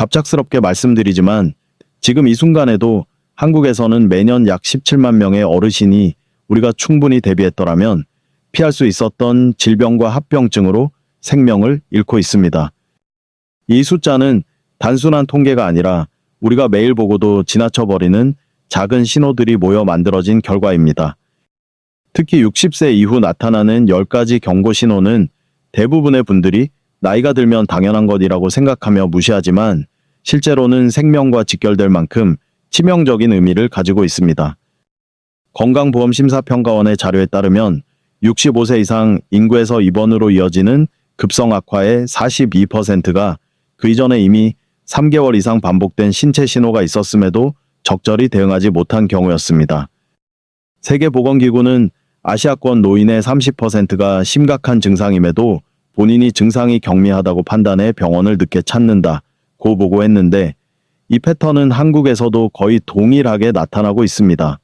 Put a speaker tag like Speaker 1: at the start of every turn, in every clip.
Speaker 1: 갑작스럽게 말씀드리지만 지금 이 순간에도 한국에서는 매년 약 17만 명의 어르신이 우리가 충분히 대비했더라면 피할 수 있었던 질병과 합병증으로 생명을 잃고 있습니다. 이 숫자는 단순한 통계가 아니라 우리가 매일 보고도 지나쳐버리는 작은 신호들이 모여 만들어진 결과입니다. 특히 60세 이후 나타나는 10가지 경고 신호는 대부분의 분들이 나이가 들면 당연한 것이라고 생각하며 무시하지만 실제로는 생명과 직결될 만큼 치명적인 의미를 가지고 있습니다. 건강보험심사평가원의 자료에 따르면 65세 이상 인구에서 입원으로 이어지는 급성 악화의 42%가 그 이전에 이미 3개월 이상 반복된 신체 신호가 있었음에도 적절히 대응하지 못한 경우였습니다. 세계보건기구는 아시아권 노인의 30%가 심각한 증상임에도 본인이 증상이 경미하다고 판단해 병원을 늦게 찾는다고 보고했는데 이 패턴은 한국에서도 거의 동일하게 나타나고 있습니다.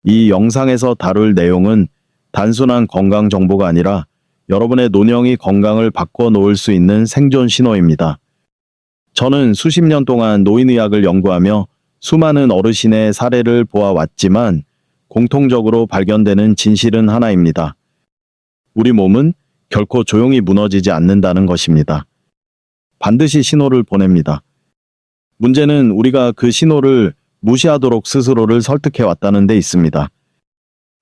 Speaker 1: 이 영상에서 다룰 내용은 단순한 건강 정보가 아니라 여러분의 노년이 건강을 바꿔놓을 수 있는 생존 신호입니다. 저는 수십 년 동안 노인의학을 연구하며 수많은 어르신의 사례를 보아왔지만 공통적으로 발견되는 진실은 하나입니다. 우리 몸은 결코 조용히 무너지지 않는다는 것입니다. 반드시 신호를 보냅니다. 문제는 우리가 그 신호를 무시하도록 스스로를 설득해 왔다는 데 있습니다.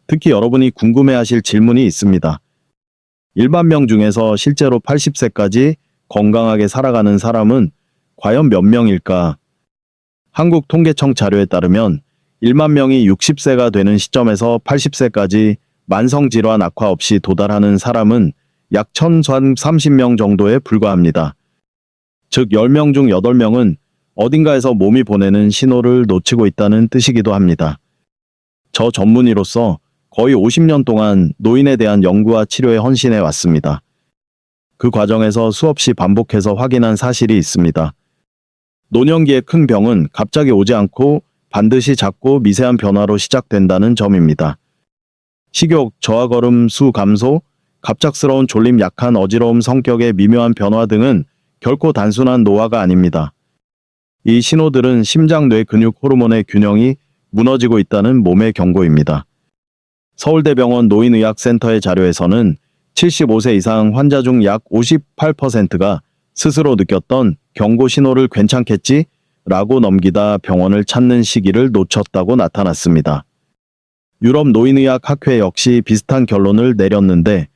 Speaker 1: 특히 여러분이 궁금해하실 질문이 있습니다. 일반 명 중에서 실제로 80세까지 건강하게 살아가는 사람은 과연 몇 명일까? 한국통계청 자료에 따르면 1만 명이 60세가 되는 시점에서 80세까지 만성질환 악화 없이 도달하는 사람은 약 1,030명 정도에 불과합니다. 즉 10명 중 8명은 어딘가에서 몸이 보내는 신호를 놓치고 있다는 뜻이기도 합니다. 저 전문의로서 거의 50년 동안 노인에 대한 연구와 치료에 헌신해 왔습니다. 그 과정에서 수없이 반복해서 확인한 사실이 있습니다. 노년기의 큰 병은 갑자기 오지 않고 반드시 작고 미세한 변화로 시작된다는 점입니다. 식욕, 저하걸음 수 감소, 갑작스러운 졸림, 약한 어지러움, 성격의 미묘한 변화 등은 결코 단순한 노화가 아닙니다. 이 신호들은 심장, 뇌, 근육, 호르몬의 균형이 무너지고 있다는 몸의 경고입니다. 서울대병원 노인의학센터의 자료에서는 75세 이상 환자 중 약 58%가 스스로 느꼈던 경고 신호를 괜찮겠지? 라고 넘기다 병원을 찾는 시기를 놓쳤다고 나타났습니다. 유럽 노인의학 학회 역시 비슷한 결론을 내렸는데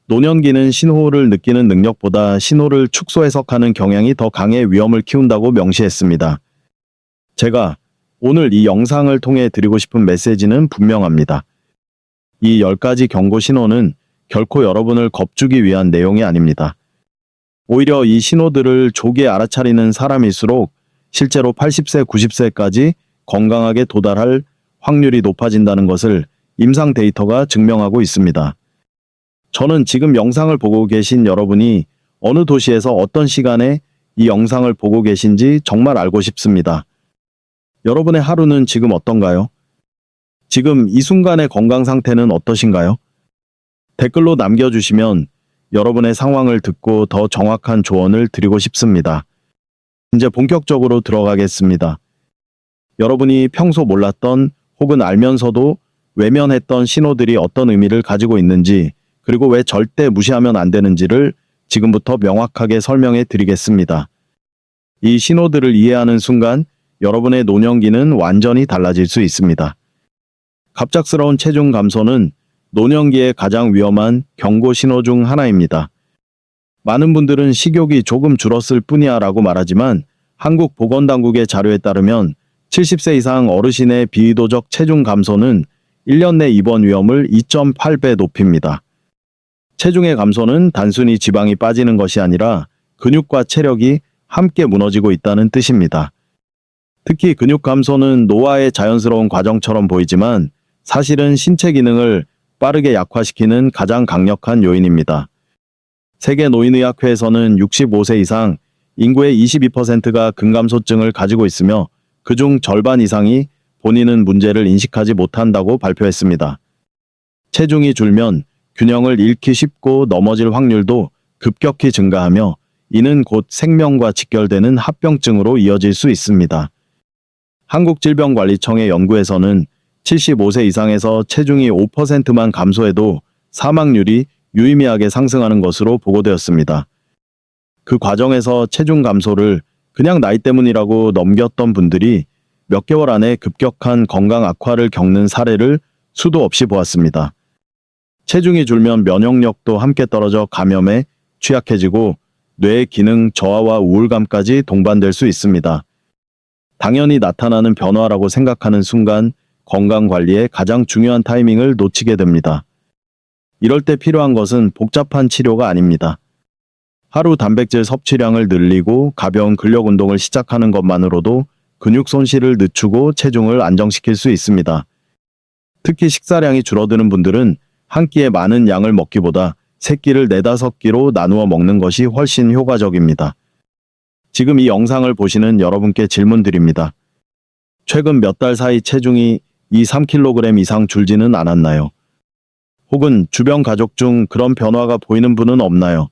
Speaker 1: 노년기는 신호를 느끼는 능력보다 신호를 축소 해석하는 경향이 더 강해 위험을 키운다고 명시했습니다. 제가 오늘 이 영상을 통해 드리고 싶은 메시지는 분명합니다. 이 10가지 경고 신호는 결코 여러분을 겁주기 위한 내용이 아닙니다. 오히려 이 신호들을 조기에 알아차리는 사람일수록 실제로 80세, 90세까지 건강하게 도달할 확률이 높아진다는 것을 임상 데이터가 증명하고 있습니다. 저는 지금 영상을 보고 계신 여러분이 어느 도시에서 어떤 시간에 이 영상을 보고 계신지 정말 알고 싶습니다. 여러분의 하루는 지금 어떤가요? 지금 이 순간의 건강 상태는 어떠신가요? 댓글로 남겨주시면 여러분의 상황을 듣고 더 정확한 조언을 드리고 싶습니다. 이제 본격적으로 들어가겠습니다. 여러분이 평소 몰랐던 혹은 알면서도 외면했던 신호들이 어떤 의미를 가지고 있는지 그리고 왜 절대 무시하면 안 되는지를 지금부터 명확하게 설명해 드리겠습니다. 이 신호들을 이해하는 순간 여러분의 노년기는 완전히 달라질 수 있습니다. 갑작스러운 체중 감소는 노년기의 가장 위험한 경고 신호 중 하나입니다. 많은 분들은 식욕이 조금 줄었을 뿐이야 라고 말하지만 한국 보건당국의 자료에 따르면 70세 이상 어르신의 비의도적 체중 감소는 1년 내 입원 위험을 2.8배 높입니다. 체중의 감소는 단순히 지방이 빠지는 것이 아니라 근육과 체력이 함께 무너지고 있다는 뜻입니다. 특히 근육 감소는 노화의 자연스러운 과정처럼 보이지만 사실은 신체 기능을 빠르게 약화시키는 가장 강력한 요인입니다. 세계 노인의학회에서는 65세 이상 인구의 22%가 근감소증을 가지고 있으며 그중 절반 이상이 본인은 문제를 인식하지 못한다고 발표했습니다. 체중이 줄면 균형을 잃기 쉽고 넘어질 확률도 급격히 증가하며 이는 곧 생명과 직결되는 합병증으로 이어질 수 있습니다. 한국질병관리청의 연구에서는 75세 이상에서 체중이 5%만 감소해도 사망률이 유의미하게 상승하는 것으로 보고되었습니다. 그 과정에서 체중 감소를 그냥 나이 때문이라고 넘겼던 분들이 몇 개월 안에 급격한 건강 악화를 겪는 사례를 수도 없이 보았습니다. 체중이 줄면 면역력도 함께 떨어져 감염에 취약해지고 뇌의 기능 저하와 우울감까지 동반될 수 있습니다. 당연히 나타나는 변화라고 생각하는 순간 건강관리의 가장 중요한 타이밍을 놓치게 됩니다. 이럴 때 필요한 것은 복잡한 치료가 아닙니다. 하루 단백질 섭취량을 늘리고 가벼운 근력 운동을 시작하는 것만으로도 근육 손실을 늦추고 체중을 안정시킬 수 있습니다. 특히 식사량이 줄어드는 분들은 한 끼에 많은 양을 먹기보다 세 끼를 4-5끼로 나누어 먹는 것이 훨씬 효과적입니다. 지금 이 영상을 보시는 여러분께 질문 드립니다. 최근 몇 달 사이 체중이 2-3kg 이상 줄지는 않았나요? 혹은 주변 가족 중 그런 변화가 보이는 분은 없나요?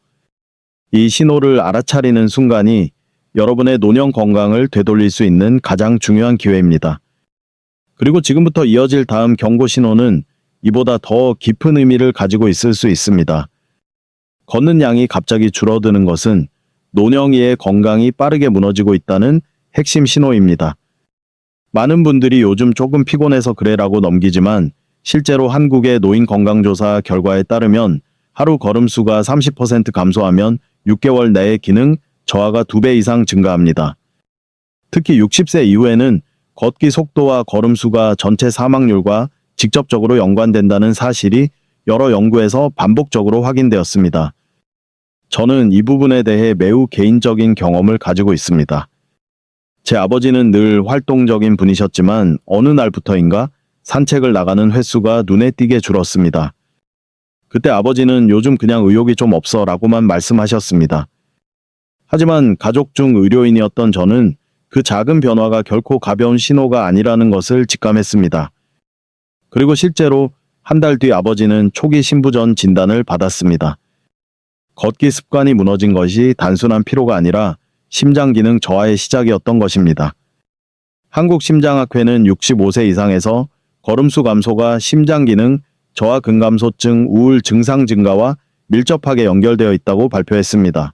Speaker 1: 이 신호를 알아차리는 순간이 여러분의 노년 건강을 되돌릴 수 있는 가장 중요한 기회입니다. 그리고 지금부터 이어질 다음 경고 신호는 이보다 더 깊은 의미를 가지고 있을 수 있습니다. 걷는 양이 갑자기 줄어드는 것은 노년기의 건강이 빠르게 무너지고 있다는 핵심 신호입니다. 많은 분들이 요즘 조금 피곤해서 그래라고 넘기지만 실제로 한국의 노인 건강조사 결과에 따르면 하루 걸음수가 30% 감소하면 6개월 내에 기능 저하가 2배 이상 증가합니다. 특히 60세 이후에는 걷기 속도와 걸음수가 전체 사망률과 직접적으로 연관된다는 사실이 여러 연구에서 반복적으로 확인되었습니다. 저는 이 부분에 대해 매우 개인적인 경험을 가지고 있습니다. 제 아버지는 늘 활동적인 분이셨지만 어느 날부터인가 산책을 나가는 횟수가 눈에 띄게 줄었습니다. 그때 아버지는 요즘 그냥 의욕이 좀 없어 라고만 말씀하셨습니다. 하지만 가족 중 의료인이었던 저는 그 작은 변화가 결코 가벼운 신호가 아니라는 것을 직감했습니다. 그리고 실제로 한 달 뒤 아버지는 초기 신부전 진단을 받았습니다. 걷기 습관이 무너진 것이 단순한 피로가 아니라 심장 기능 저하의 시작이었던 것입니다. 한국심장학회는 65세 이상에서 걸음수 감소가 심장 기능 저하 근감소증 우울 증상 증가와 밀접하게 연결되어 있다고 발표했습니다.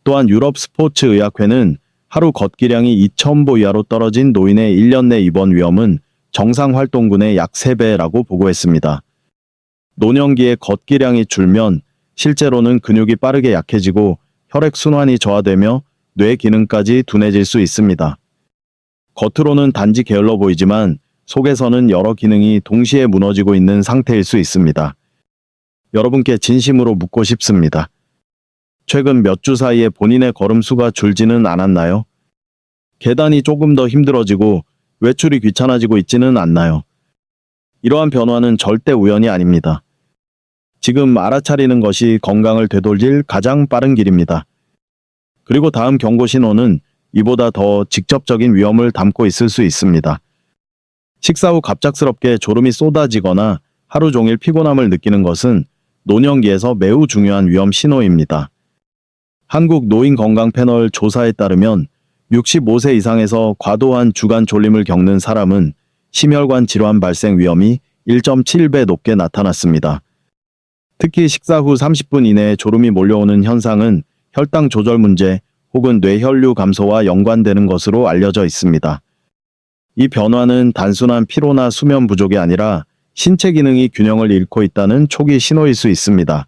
Speaker 1: 또한 유럽 스포츠의학회는 하루 걷기량이 2,000보 이하로 떨어진 노인의 1년 내 입원 위험은 정상 활동군의 약 3배라고 보고했습니다. 노년기에 걷기량이 줄면 실제로는 근육이 빠르게 약해지고 혈액순환이 저하되며 뇌 기능까지 둔해질 수 있습니다. 겉으로는 단지 게을러 보이지만 속에서는 여러 기능이 동시에 무너지고 있는 상태일 수 있습니다. 여러분께 진심으로 묻고 싶습니다. 최근 몇 주 사이에 본인의 걸음수가 줄지는 않았나요? 계단이 조금 더 힘들어지고 외출이 귀찮아지고 있지는 않나요? 이러한 변화는 절대 우연이 아닙니다. 지금 알아차리는 것이 건강을 되돌릴 가장 빠른 길입니다. 그리고 다음 경고 신호는 이보다 더 직접적인 위험을 담고 있을 수 있습니다. 식사 후 갑작스럽게 졸음이 쏟아지거나 하루 종일 피곤함을 느끼는 것은 노년기에서 매우 중요한 위험 신호입니다. 한국 노인 건강 패널 조사에 따르면 65세 이상에서 과도한 주간 졸림을 겪는 사람은 심혈관 질환 발생 위험이 1.7배 높게 나타났습니다. 특히 식사 후 30분 이내에 졸음이 몰려오는 현상은 혈당 조절 문제 혹은 뇌혈류 감소와 연관되는 것으로 알려져 있습니다. 이 변화는 단순한 피로나 수면 부족이 아니라 신체 기능이 균형을 잃고 있다는 초기 신호일 수 있습니다.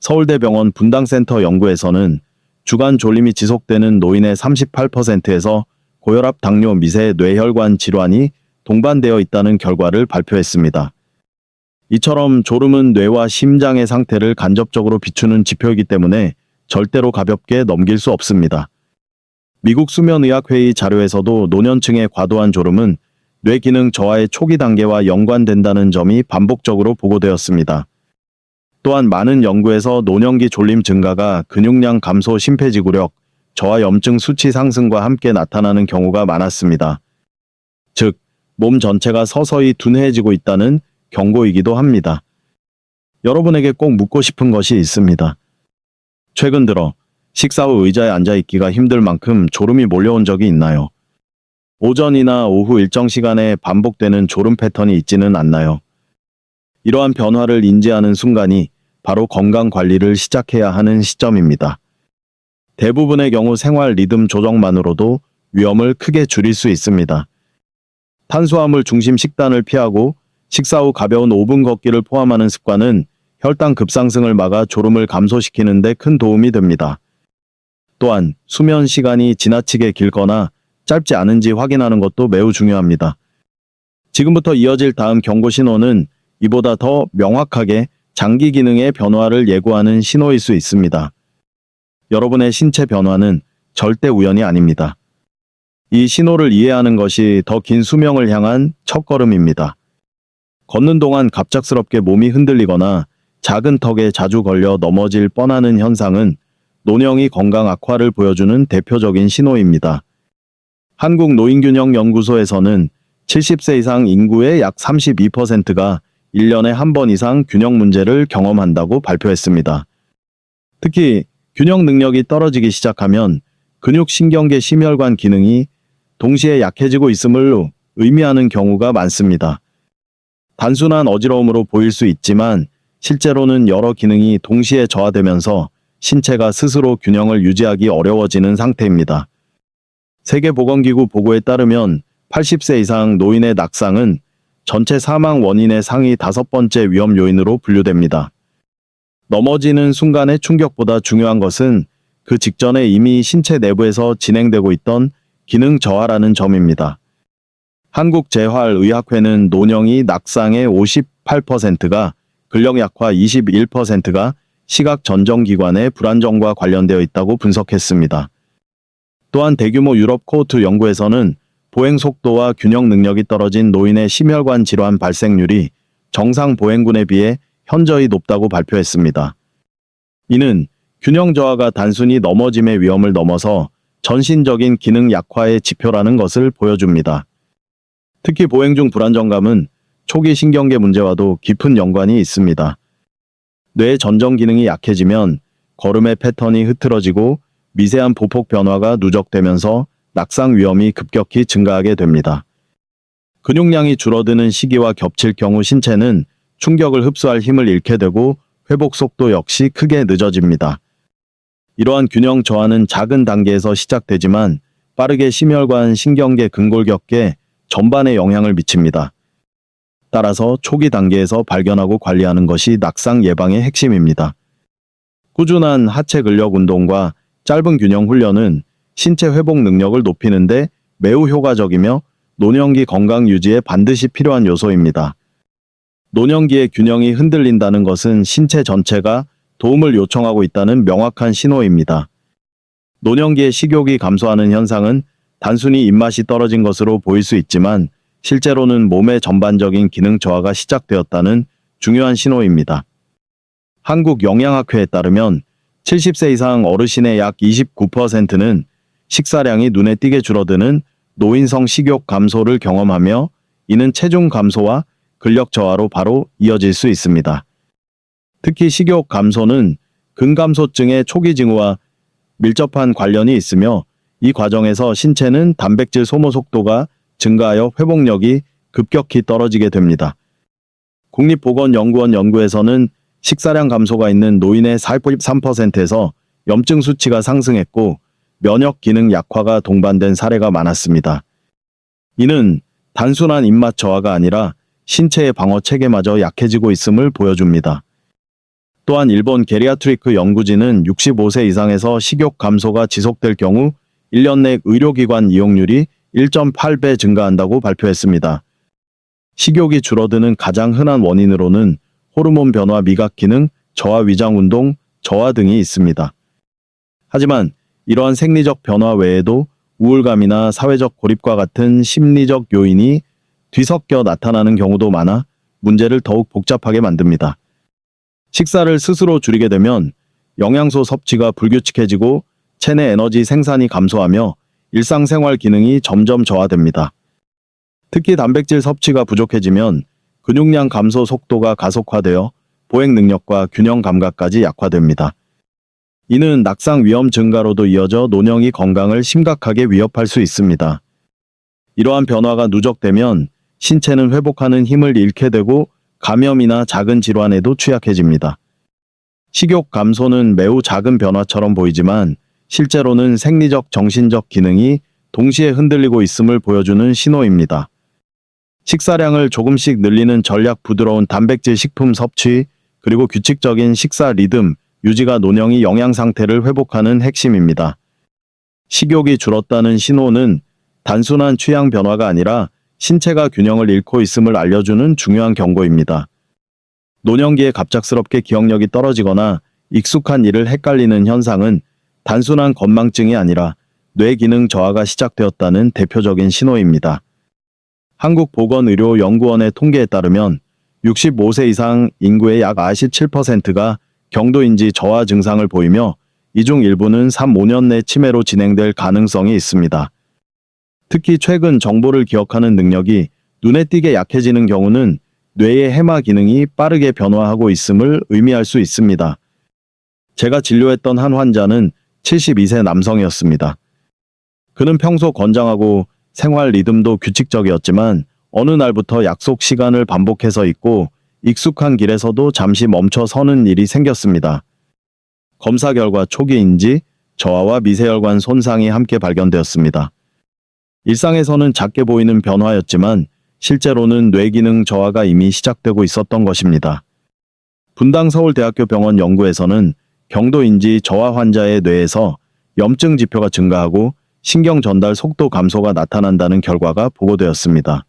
Speaker 1: 서울대병원 분당센터 연구에서는 주간 졸림이 지속되는 노인의 38%에서 고혈압, 당뇨, 미세, 뇌혈관 질환이 동반되어 있다는 결과를 발표했습니다. 이처럼 졸음은 뇌와 심장의 상태를 간접적으로 비추는 지표이기 때문에 절대로 가볍게 넘길 수 없습니다. 미국 수면의학회의 자료에서도 노년층의 과도한 졸음은 뇌 기능 저하의 초기 단계와 연관된다는 점이 반복적으로 보고되었습니다. 또한 많은 연구에서 노년기 졸림 증가가 근육량 감소, 심폐지구력, 저하염증 수치 상승과 함께 나타나는 경우가 많았습니다. 즉, 몸 전체가 서서히 둔해지고 있다는 경고이기도 합니다. 여러분에게 꼭 묻고 싶은 것이 있습니다. 최근 들어 식사 후 의자에 앉아있기가 힘들 만큼 졸음이 몰려온 적이 있나요? 오전이나 오후 일정 시간에 반복되는 졸음 패턴이 있지는 않나요? 이러한 변화를 인지하는 순간이 바로 건강 관리를 시작해야 하는 시점입니다. 대부분의 경우 생활 리듬 조정만으로도 위험을 크게 줄일 수 있습니다. 탄수화물 중심 식단을 피하고 식사 후 가벼운 5분 걷기를 포함하는 습관은 혈당 급상승을 막아 졸음을 감소시키는 데 큰 도움이 됩니다. 또한 수면 시간이 지나치게 길거나 짧지 않은지 확인하는 것도 매우 중요합니다. 지금부터 이어질 다음 경고 신호는 이보다 더 명확하게 장기 기능의 변화를 예고하는 신호일 수 있습니다. 여러분의 신체 변화는 절대 우연이 아닙니다. 이 신호를 이해하는 것이 더 긴 수명을 향한 첫걸음입니다. 걷는 동안 갑작스럽게 몸이 흔들리거나 작은 턱에 자주 걸려 넘어질 뻔하는 현상은 노령이 건강 악화를 보여주는 대표적인 신호입니다. 한국노인균형연구소에서는 70세 이상 인구의 약 32%가 1년에 한 번 이상 균형 문제를 경험한다고 발표했습니다. 특히 균형 능력이 떨어지기 시작하면 근육신경계 심혈관 기능이 동시에 약해지고 있음을 의미하는 경우가 많습니다. 단순한 어지러움으로 보일 수 있지만 실제로는 여러 기능이 동시에 저하되면서 신체가 스스로 균형을 유지하기 어려워지는 상태입니다. 세계보건기구 보고에 따르면 80세 이상 노인의 낙상은 전체 사망 원인의 상위 5번째 위험 요인으로 분류됩니다. 넘어지는 순간의 충격보다 중요한 것은 그 직전에 이미 신체 내부에서 진행되고 있던 기능 저하라는 점입니다. 한국재활의학회는 노령이 낙상의 58%가, 근력 약화 21%가 시각 전정기관의 불안정과 관련되어 있다고 분석했습니다. 또한 대규모 유럽 코호트 연구에서는 보행 속도와 균형 능력이 떨어진 노인의 심혈관 질환 발생률이 정상 보행군에 비해 현저히 높다고 발표했습니다. 이는 균형 저하가 단순히 넘어짐의 위험을 넘어서 전신적인 기능 약화의 지표라는 것을 보여줍니다. 특히 보행 중 불안정감은 초기 신경계 문제와도 깊은 연관이 있습니다. 뇌 전정 기능이 약해지면 걸음의 패턴이 흐트러지고 미세한 보폭 변화가 누적되면서 낙상 위험이 급격히 증가하게 됩니다. 근육량이 줄어드는 시기와 겹칠 경우 신체는 충격을 흡수할 힘을 잃게 되고 회복 속도 역시 크게 늦어집니다. 이러한 균형 저하는 작은 단계에서 시작되지만 빠르게 심혈관 신경계 근골격계 전반에 영향을 미칩니다. 따라서 초기 단계에서 발견하고 관리하는 것이 낙상 예방의 핵심입니다. 꾸준한 하체 근력 운동과 짧은 균형 훈련은 신체 회복 능력을 높이는데 매우 효과적이며 노년기 건강 유지에 반드시 필요한 요소입니다. 노년기의 균형이 흔들린다는 것은 신체 전체가 도움을 요청하고 있다는 명확한 신호입니다. 노년기의 식욕이 감소하는 현상은 단순히 입맛이 떨어진 것으로 보일 수 있지만 실제로는 몸의 전반적인 기능 저하가 시작되었다는 중요한 신호입니다. 한국영양학회에 따르면 70세 이상 어르신의 약 29%는 식사량이 눈에 띄게 줄어드는 노인성 식욕 감소를 경험하며 이는 체중 감소와 근력 저하로 바로 이어질 수 있습니다. 특히 식욕 감소는 근감소증의 초기 징후와 밀접한 관련이 있으며 이 과정에서 신체는 단백질 소모 속도가 증가하여 회복력이 급격히 떨어지게 됩니다. 국립보건연구원 연구에서는 식사량 감소가 있는 노인의 43%에서 염증 수치가 상승했고 면역 기능 약화가 동반된 사례가 많았습니다. 이는 단순한 입맛 저하가 아니라 신체의 방어 체계마저 약해지고 있음을 보여줍니다. 또한 일본 게리아트리크 연구진은 65세 이상에서 식욕 감소가 지속될 경우 1년 내 의료기관 이용률이 1.8배 증가한다고 발표했습니다. 식욕이 줄어드는 가장 흔한 원인으로는 호르몬 변화, 미각 기능, 저하, 위장 운동, 저하 등이 있습니다. 하지만 이러한 생리적 변화 외에도 우울감이나 사회적 고립과 같은 심리적 요인이 뒤섞여 나타나는 경우도 많아 문제를 더욱 복잡하게 만듭니다. 식사를 스스로 줄이게 되면 영양소 섭취가 불규칙해지고 체내 에너지 생산이 감소하며 일상생활 기능이 점점 저하됩니다. 특히 단백질 섭취가 부족해지면 근육량 감소 속도가 가속화되어 보행 능력과 균형 감각까지 약화됩니다. 이는 낙상 위험 증가로도 이어져 노령이 건강을 심각하게 위협할 수 있습니다. 이러한 변화가 누적되면 신체는 회복하는 힘을 잃게 되고 감염이나 작은 질환에도 취약해집니다. 식욕 감소는 매우 작은 변화처럼 보이지만 실제로는 생리적, 정신적 기능이 동시에 흔들리고 있음을 보여주는 신호입니다. 식사량을 조금씩 늘리는 전략, 부드러운 단백질 식품 섭취, 그리고 규칙적인 식사 리듬 유지가 노령이 영양 상태를 회복하는 핵심입니다. 식욕이 줄었다는 신호는 단순한 취향 변화가 아니라 신체가 균형을 잃고 있음을 알려주는 중요한 경고입니다. 노년기에 갑작스럽게 기억력이 떨어지거나 익숙한 일을 헷갈리는 현상은 단순한 건망증이 아니라 뇌 기능 저하가 시작되었다는 대표적인 신호입니다. 한국보건의료연구원의 통계에 따르면 65세 이상 인구의 약 47%가 경도인지 저하 증상을 보이며 이 중 일부는 3-5년 내 치매로 진행될 가능성이 있습니다. 특히 최근 정보를 기억하는 능력이 눈에 띄게 약해지는 경우는 뇌의 해마 기능이 빠르게 변화하고 있음을 의미할 수 있습니다. 제가 진료했던 한 환자는 72세 남성이었습니다. 그는 평소 건장하고 생활 리듬도 규칙적이었지만 어느 날부터 약속 시간을 반복해서 잊고 익숙한 길에서도 잠시 멈춰 서는 일이 생겼습니다. 검사 결과 초기 인지 저하와 미세혈관 손상이 함께 발견되었습니다. 일상에서는 작게 보이는 변화였지만 실제로는 뇌기능 저하가 이미 시작되고 있었던 것입니다. 분당 서울대학교 병원 연구에서는 경도인지 저하 환자의 뇌에서 염증 지표가 증가하고 신경 전달 속도 감소가 나타난다는 결과가 보고되었습니다.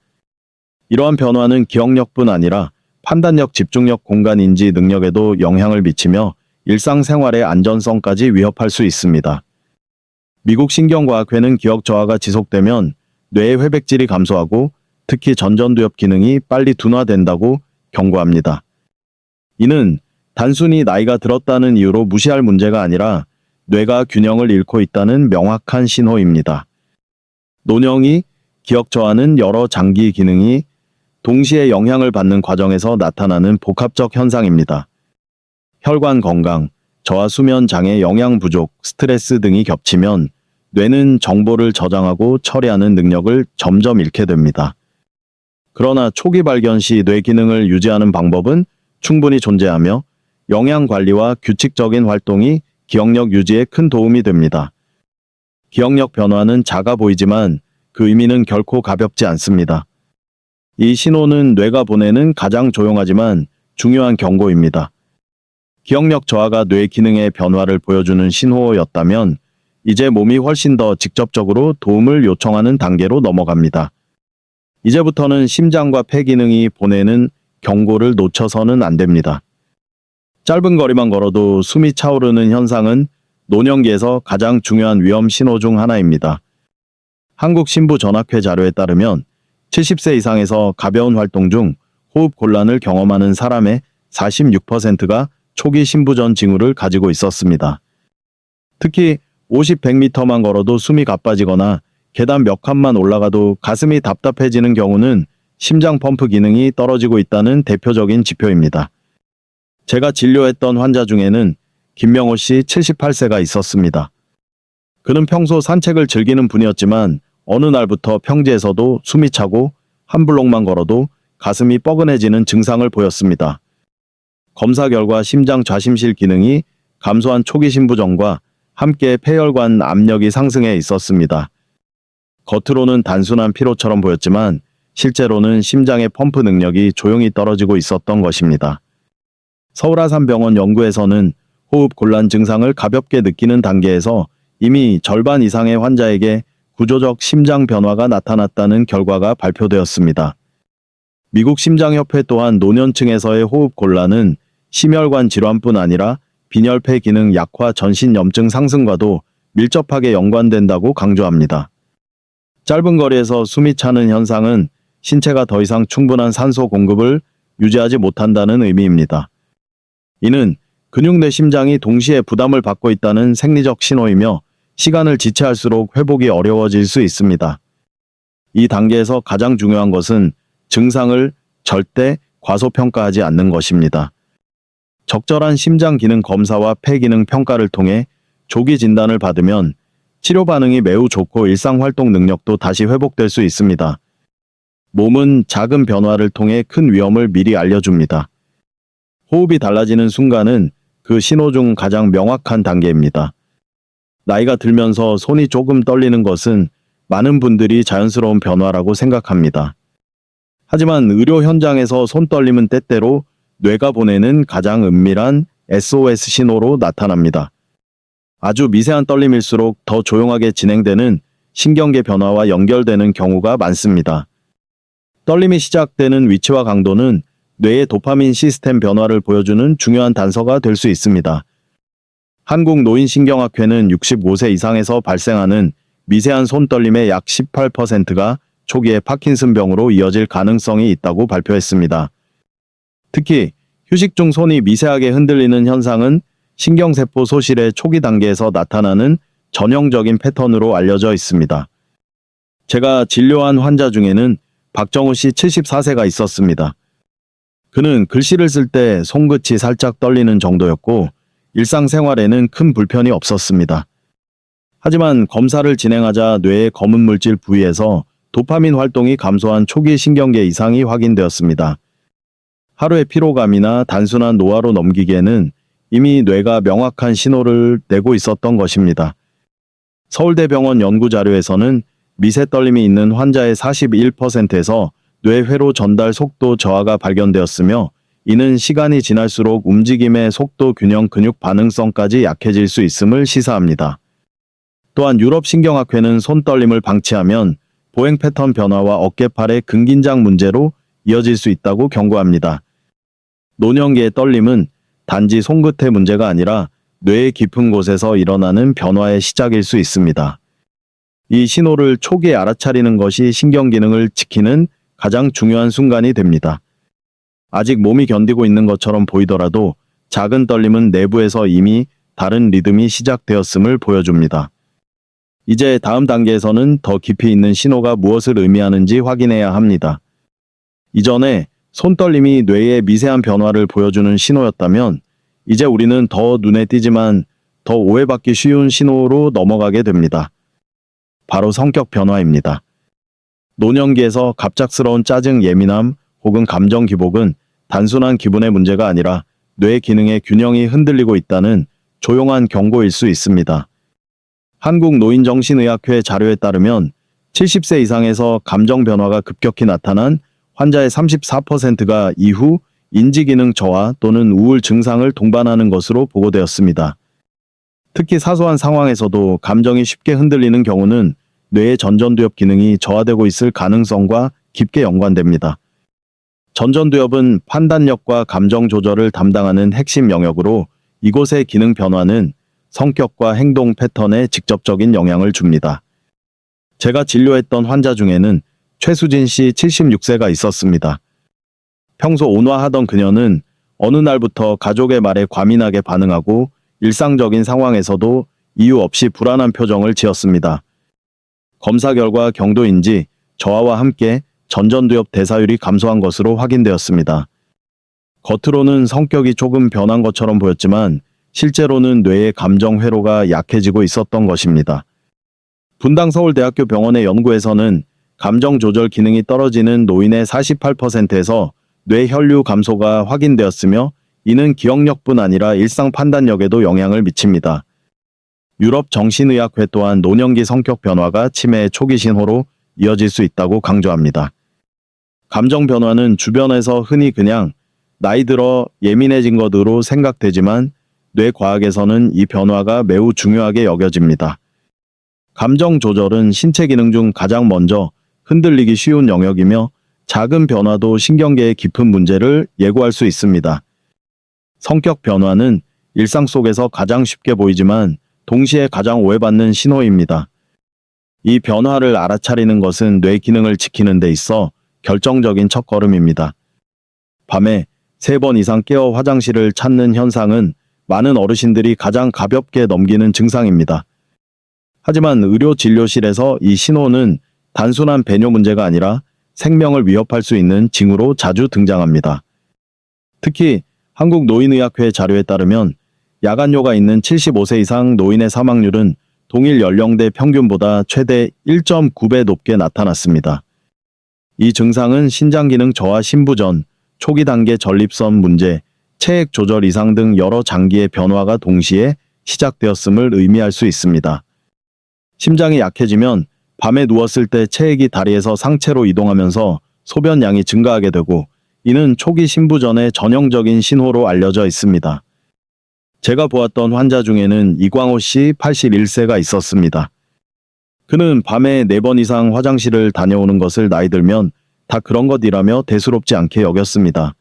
Speaker 1: 이러한 변화는 기억력뿐 아니라 판단력, 집중력, 공간 인지 능력에도 영향을 미치며 일상생활의 안전성까지 위협할 수 있습니다. 미국 신경과학회는 기억 저하가 지속되면 뇌의 회백질이 감소하고 특히 전전두엽 기능이 빨리 둔화된다고 경고합니다. 이는 단순히 나이가 들었다는 이유로 무시할 문제가 아니라 뇌가 균형을 잃고 있다는 명확한 신호입니다. 노령이 기억 저하는 여러 장기 기능이 동시에 영향을 받는 과정에서 나타나는 복합적 현상입니다. 혈관 건강, 저하 수면 장애, 영양 부족, 스트레스 등이 겹치면 뇌는 정보를 저장하고 처리하는 능력을 점점 잃게 됩니다. 그러나 초기 발견 시 뇌 기능을 유지하는 방법은 충분히 존재하며 영양 관리와 규칙적인 활동이 기억력 유지에 큰 도움이 됩니다. 기억력 변화는 작아 보이지만 그 의미는 결코 가볍지 않습니다. 이 신호는 뇌가 보내는 가장 조용하지만 중요한 경고입니다. 기억력 저하가 뇌 기능의 변화를 보여주는 신호였다면 이제 몸이 훨씬 더 직접적으로 도움을 요청하는 단계로 넘어갑니다. 이제부터는 심장과 폐 기능이 보내는 경고를 놓쳐서는 안 됩니다. 짧은 거리만 걸어도 숨이 차오르는 현상은 노년기에서 가장 중요한 위험 신호 중 하나입니다. 한국신부전학회 자료에 따르면 70세 이상에서 가벼운 활동 중 호흡 곤란을 경험하는 사람의 46%가 초기 신부전 징후를 가지고 있었습니다. 특히 50-100m만 걸어도 숨이 가빠지거나 계단 몇 칸만 올라가도 가슴이 답답해지는 경우는 심장 펌프 기능이 떨어지고 있다는 대표적인 지표입니다. 제가 진료했던 환자 중에는 김명호 씨 78세가 있었습니다. 그는 평소 산책을 즐기는 분이었지만 어느 날부터 평지에서도 숨이 차고 한 블록만 걸어도 가슴이 뻐근해지는 증상을 보였습니다. 검사 결과 심장 좌심실 기능이 감소한 초기 신부전과 함께 폐혈관 압력이 상승해 있었습니다. 겉으로는 단순한 피로처럼 보였지만 실제로는 심장의 펌프 능력이 조용히 떨어지고 있었던 것입니다. 서울아산병원 연구에서는 호흡 곤란 증상을 가볍게 느끼는 단계에서 이미 절반 이상의 환자에게 구조적 심장 변화가 나타났다는 결과가 발표되었습니다. 미국 심장협회 또한 노년층에서의 호흡 곤란은 심혈관 질환뿐 아니라 빈혈폐 기능 약화, 전신염증 상승과도 밀접하게 연관된다고 강조합니다. 짧은 거리에서 숨이 차는 현상은 신체가 더 이상 충분한 산소 공급을 유지하지 못한다는 의미입니다. 이는 근육 내 심장이 동시에 부담을 받고 있다는 생리적 신호이며 시간을 지체할수록 회복이 어려워질 수 있습니다. 이 단계에서 가장 중요한 것은 증상을 절대 과소평가하지 않는 것입니다. 적절한 심장 기능 검사와 폐 기능 평가를 통해 조기 진단을 받으면 치료 반응이 매우 좋고 일상 활동 능력도 다시 회복될 수 있습니다. 몸은 작은 변화를 통해 큰 위험을 미리 알려줍니다. 호흡이 달라지는 순간은 그 신호 중 가장 명확한 단계입니다. 나이가 들면서 손이 조금 떨리는 것은 많은 분들이 자연스러운 변화라고 생각합니다. 하지만 의료 현장에서 손떨림은 때때로 뇌가 보내는 가장 은밀한 SOS 신호로 나타납니다. 아주 미세한 떨림일수록 더 조용하게 진행되는 신경계 변화와 연결되는 경우가 많습니다. 떨림이 시작되는 위치와 강도는 뇌의 도파민 시스템 변화를 보여주는 중요한 단서가 될 수 있습니다. 한국노인신경학회는 65세 이상에서 발생하는 미세한 손떨림의 약 18%가 초기에 파킨슨병으로 이어질 가능성이 있다고 발표했습니다. 특히 휴식 중 손이 미세하게 흔들리는 현상은 신경세포 소실의 초기 단계에서 나타나는 전형적인 패턴으로 알려져 있습니다. 제가 진료한 환자 중에는 박정우 씨 74세가 있었습니다. 그는 글씨를 쓸 때 손끝이 살짝 떨리는 정도였고 일상생활에는 큰 불편이 없었습니다. 하지만 검사를 진행하자 뇌의 검은 물질 부위에서 도파민 활동이 감소한 초기 신경계 이상이 확인되었습니다. 하루의 피로감이나 단순한 노화로 넘기기에는 이미 뇌가 명확한 신호를 내고 있었던 것입니다. 서울대병원 연구자료에서는 미세 떨림이 있는 환자의 41%에서 뇌 회로 전달 속도 저하가 발견되었으며 이는 시간이 지날수록 움직임의 속도 균형 근육 반응성까지 약해질 수 있음을 시사합니다. 또한 유럽신경학회는 손떨림을 방치하면 보행 패턴 변화와 어깨팔의 근긴장 문제로 이어질 수 있다고 경고합니다. 노년기의 떨림은 단지 손끝의 문제가 아니라 뇌의 깊은 곳에서 일어나는 변화의 시작일 수 있습니다. 이 신호를 초기에 알아차리는 것이 신경 기능을 지키는 가장 중요한 순간이 됩니다. 아직 몸이 견디고 있는 것처럼 보이더라도 작은 떨림은 내부에서 이미 다른 리듬이 시작되었음을 보여줍니다. 이제 다음 단계에서는 더 깊이 있는 신호가 무엇을 의미하는지 확인해야 합니다. 이전에 손떨림이 뇌의 미세한 변화를 보여주는 신호였다면 이제 우리는 더 눈에 띄지만 더 오해받기 쉬운 신호로 넘어가게 됩니다. 바로 성격 변화입니다. 노년기에서 갑작스러운 짜증, 예민함 혹은 감정 기복은 단순한 기분의 문제가 아니라 뇌 기능의 균형이 흔들리고 있다는 조용한 경고일 수 있습니다. 한국노인정신의학회 자료에 따르면 70세 이상에서 감정 변화가 급격히 나타난 환자의 34%가 이후 인지기능 저하 또는 우울 증상을 동반하는 것으로 보고되었습니다. 특히 사소한 상황에서도 감정이 쉽게 흔들리는 경우는 뇌의 전전두엽 기능이 저하되고 있을 가능성과 깊게 연관됩니다. 전전두엽은 판단력과 감정 조절을 담당하는 핵심 영역으로 이곳의 기능 변화는 성격과 행동 패턴에 직접적인 영향을 줍니다. 제가 진료했던 환자 중에는 최수진 씨 76세가 있었습니다. 평소 온화하던 그녀는 어느 날부터 가족의 말에 과민하게 반응하고 일상적인 상황에서도 이유 없이 불안한 표정을 지었습니다. 검사 결과 경도인지 저하와 함께 전전두엽 대사율이 감소한 것으로 확인되었습니다. 겉으로는 성격이 조금 변한 것처럼 보였지만 실제로는 뇌의 감정 회로가 약해지고 있었던 것입니다. 분당 서울대학교 병원의 연구에서는 감정 조절 기능이 떨어지는 노인의 48%에서 뇌 혈류 감소가 확인되었으며 이는 기억력뿐 아니라 일상 판단력에도 영향을 미칩니다. 유럽 정신의학회 또한 노년기 성격 변화가 치매의 초기 신호로 이어질 수 있다고 강조합니다. 감정 변화는 주변에서 흔히 그냥 나이 들어 예민해진 것으로 생각되지만 뇌과학에서는 이 변화가 매우 중요하게 여겨집니다. 감정 조절은 신체 기능 중 가장 먼저 흔들리기 쉬운 영역이며 작은 변화도 신경계의 깊은 문제를 예고할 수 있습니다. 성격 변화는 일상 속에서 가장 쉽게 보이지만 동시에 가장 오해받는 신호입니다. 이 변화를 알아차리는 것은 뇌 기능을 지키는 데 있어 결정적인 첫걸음입니다. 밤에 3번 이상 깨어 화장실을 찾는 현상은 많은 어르신들이 가장 가볍게 넘기는 증상입니다. 하지만 의료 진료실에서 이 신호는 단순한 배뇨 문제가 아니라 생명을 위협할 수 있는 징후로 자주 등장합니다. 특히 한국노인의학회 자료에 따르면 야간뇨가 있는 75세 이상 노인의 사망률은 동일 연령대 평균보다 최대 1.9배 높게 나타났습니다. 이 증상은 신장기능 저하 신부전, 초기 단계 전립선 문제, 체액 조절 이상 등 여러 장기의 변화가 동시에 시작되었음을 의미할 수 있습니다. 심장이 약해지면 밤에 누웠을 때 체액이 다리에서 상체로 이동하면서 소변량이 증가하게 되고, 이는 초기 신부전의 전형적인 신호로 알려져 있습니다. 제가 보았던 환자 중에는 이광호 씨 81세가 있었습니다. 그는 밤에 4번 이상 화장실을 다녀오는 것을 나이 들면 다 그런 것이라며 대수롭지 않게 여겼습니다.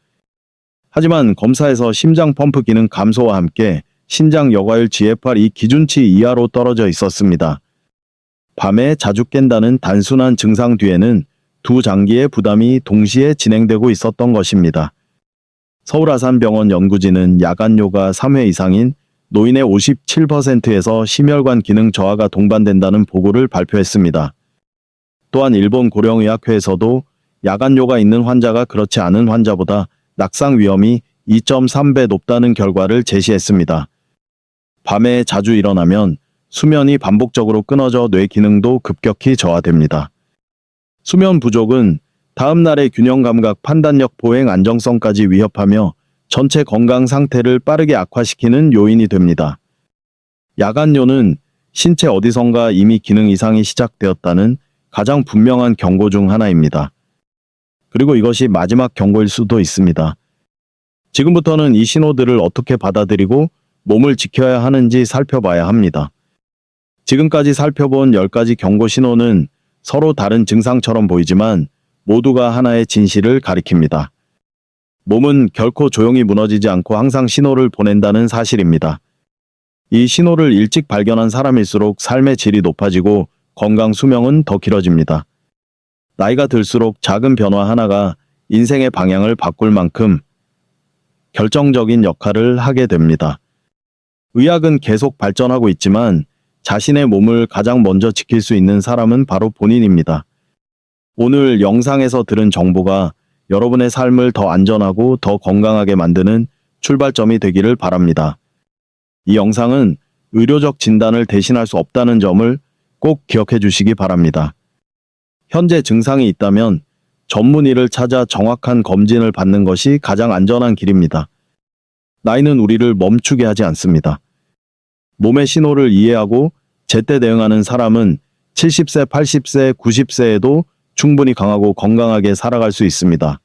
Speaker 1: 하지만 검사에서 심장 펌프 기능 감소와 함께 신장 여과율 GFR이 기준치 이하로 떨어져 있었습니다. 밤에 자주 깬다는 단순한 증상 뒤에는 두 장기의 부담이 동시에 진행되고 있었던 것입니다. 서울아산병원 연구진은 야간뇨가 3회 이상인 노인의 57%에서 심혈관 기능 저하가 동반된다는 보고를 발표했습니다. 또한 일본 고령의학회에서도 야간뇨가 있는 환자가 그렇지 않은 환자보다 낙상 위험이 2.3배 높다는 결과를 제시했습니다. 밤에 자주 일어나면 수면이 반복적으로 끊어져 뇌 기능도 급격히 저하됩니다. 수면 부족은 다음 날의 균형 감각 판단력 보행 안정성까지 위협하며 전체 건강 상태를 빠르게 악화시키는 요인이 됩니다. 야간뇨는 신체 어디선가 이미 기능 이상이 시작되었다는 가장 분명한 경고 중 하나입니다. 그리고 이것이 마지막 경고일 수도 있습니다. 지금부터는 이 신호들을 어떻게 받아들이고 몸을 지켜야 하는지 살펴봐야 합니다. 지금까지 살펴본 10가지 경고 신호는 서로 다른 증상처럼 보이지만 모두가 하나의 진실을 가리킵니다. 몸은 결코 조용히 무너지지 않고 항상 신호를 보낸다는 사실입니다. 이 신호를 일찍 발견한 사람일수록 삶의 질이 높아지고 건강 수명은 더 길어집니다. 나이가 들수록 작은 변화 하나가 인생의 방향을 바꿀 만큼 결정적인 역할을 하게 됩니다. 의학은 계속 발전하고 있지만 자신의 몸을 가장 먼저 지킬 수 있는 사람은 바로 본인입니다. 오늘 영상에서 들은 정보가 여러분의 삶을 더 안전하고 더 건강하게 만드는 출발점이 되기를 바랍니다. 이 영상은 의료적 진단을 대신할 수 없다는 점을 꼭 기억해 주시기 바랍니다. 현재 증상이 있다면 전문의를 찾아 정확한 검진을 받는 것이 가장 안전한 길입니다. 나이는 우리를 멈추게 하지 않습니다. 몸의 신호를 이해하고 제때 대응하는 사람은 70세, 80세, 90세에도 충분히 강하고 건강하게 살아갈 수 있습니다.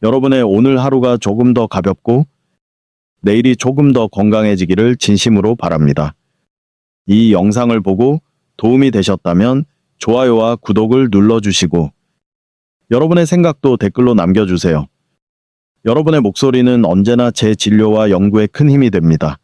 Speaker 1: 여러분의 오늘 하루가 조금 더 가볍고 내일이 조금 더 건강해지기를 진심으로 바랍니다. 이 영상을 보고 도움이 되셨다면 좋아요와 구독을 눌러주시고 여러분의 생각도 댓글로 남겨주세요. 여러분의 목소리는 언제나 제 진료와 연구에 큰 힘이 됩니다.